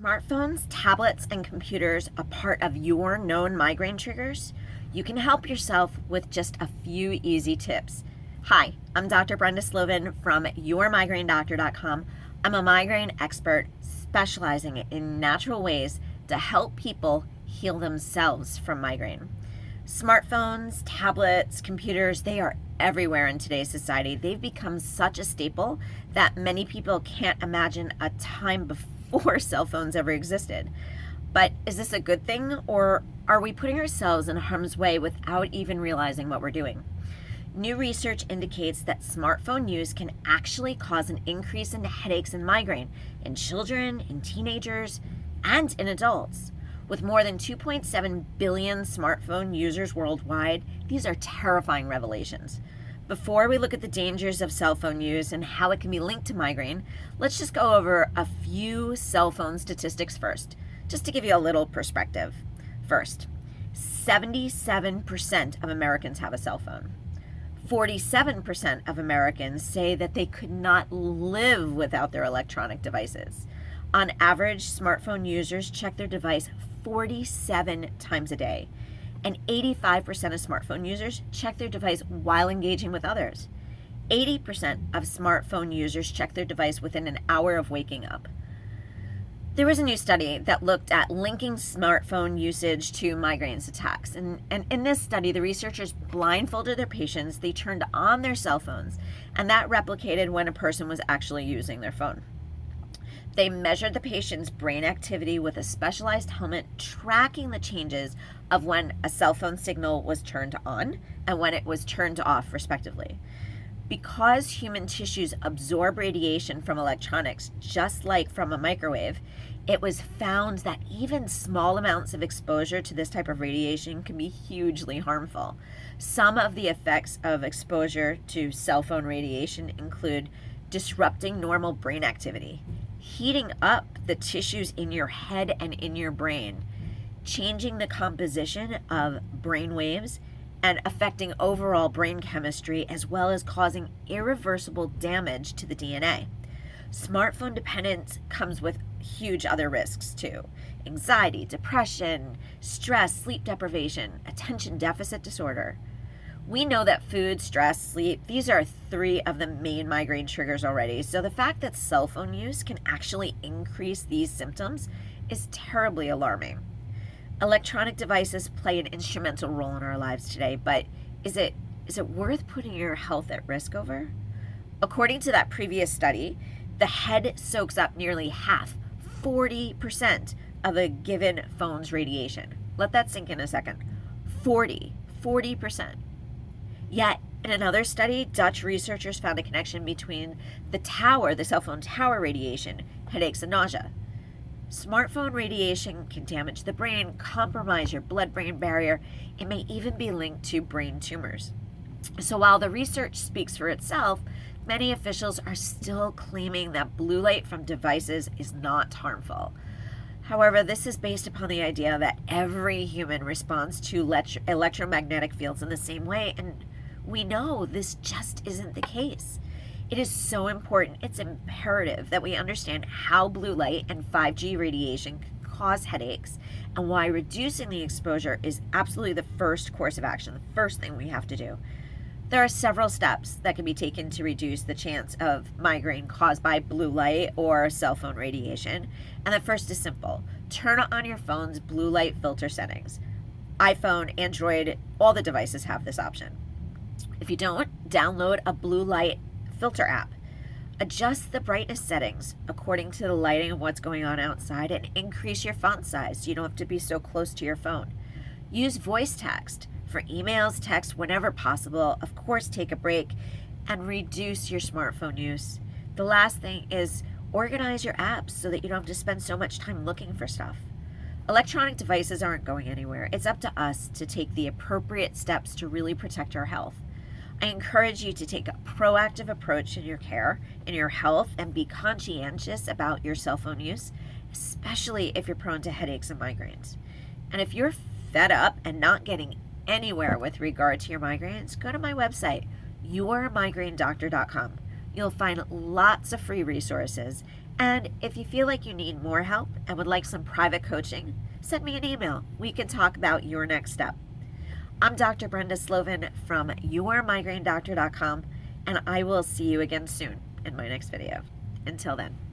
Smartphones, tablets, and computers a part of your known migraine triggers? You can help yourself with just a few easy tips. Hi, I'm Dr. Brenda Slovin from yourmigrainedoctor.com. I'm a migraine expert specializing in natural ways to help people heal themselves from migraine. Smartphones, tablets, computers, they are everywhere in today's society. They've become such a staple that many people can't imagine a time before cell phones ever existed. But is this a good thing, or are we putting ourselves in harm's way without even realizing what we're doing? New research indicates that smartphone use can actually cause an increase in headaches and migraine in children, in teenagers, and in adults. With more than 2.7 billion smartphone users worldwide, these are terrifying revelations. Before we look at the dangers of cell phone use and how it can be linked to migraine, let's just go over a few cell phone statistics first, just to give you a little perspective. First, 77% of Americans have a cell phone. 47% of Americans say that they could not live without their electronic devices. On average, smartphone users check their device 47 times a day. And 85% of smartphone users check their device while engaging with others. 80% of smartphone users check their device within an hour of waking up. There was a new study that looked at linking smartphone usage to migraines attacks. And in this study, the researchers blindfolded their patients, they turned on their cell phones, and that replicated when a person was actually using their phone. They measured the patient's brain activity with a specialized helmet, tracking the changes of when a cell phone signal was turned on and when it was turned off, respectively. Because human tissues absorb radiation from electronics, just like from a microwave, it was found that even small amounts of exposure to this type of radiation can be hugely harmful. Some of the effects of exposure to cell phone radiation include disrupting normal brain activity, heating up the tissues in your head and in your brain, changing the composition of brain waves, and affecting overall brain chemistry, as well as causing irreversible damage to the DNA. Smartphone dependence comes with huge other risks too: anxiety, depression, stress, sleep deprivation, attention deficit disorder. We know that food, stress, sleep, these are 3 of the main migraine triggers already. So the fact that cell phone use can actually increase these symptoms is terribly alarming. Electronic devices play an instrumental role in our lives today, but is it worth putting your health at risk over? According to that previous study, the head soaks up nearly half, 40% of a given phone's radiation. Let that sink in a second. 40%. Yet, in another study, Dutch researchers found a connection between the cell phone tower radiation, headaches, and nausea. Smartphone radiation can damage the brain, compromise your blood-brain barrier. It may even be linked to brain tumors. So while the research speaks for itself, many officials are still claiming that blue light from devices is not harmful. However, this is based upon the idea that every human responds to electromagnetic fields in the same way, and we know this just isn't the case. It is so important, it's imperative that we understand how blue light and 5G radiation can cause headaches, and why reducing the exposure is absolutely the first course of action, the first thing we have to do. There are several steps that can be taken to reduce the chance of migraine caused by blue light or cell phone radiation. And the first is simple: turn on your phone's blue light filter settings. iPhone, Android, all the devices have this option. If you don't, download a blue light filter app. Adjust the brightness settings according to the lighting of what's going on outside, and increase your font size so you don't have to be so close to your phone. Use voice text for emails, text, whenever possible. Of course, take a break and reduce your smartphone use. The last thing is organize your apps so that you don't have to spend so much time looking for stuff. Electronic devices aren't going anywhere. It's up to us to take the appropriate steps to really protect our health. I encourage you to take a proactive approach in your care, in your health, and be conscientious about your cell phone use, especially if you're prone to headaches and migraines. And if you're fed up and not getting anywhere with regard to your migraines, go to my website, yourmigrainedoctor.com. You'll find lots of free resources And if you feel like you need more help and would like some private coaching, send me an email. We can talk about your next step. I'm Dr. Brenda Slovin from yourmigrainedoctor.com, and I will see you again soon in my next video. Until then.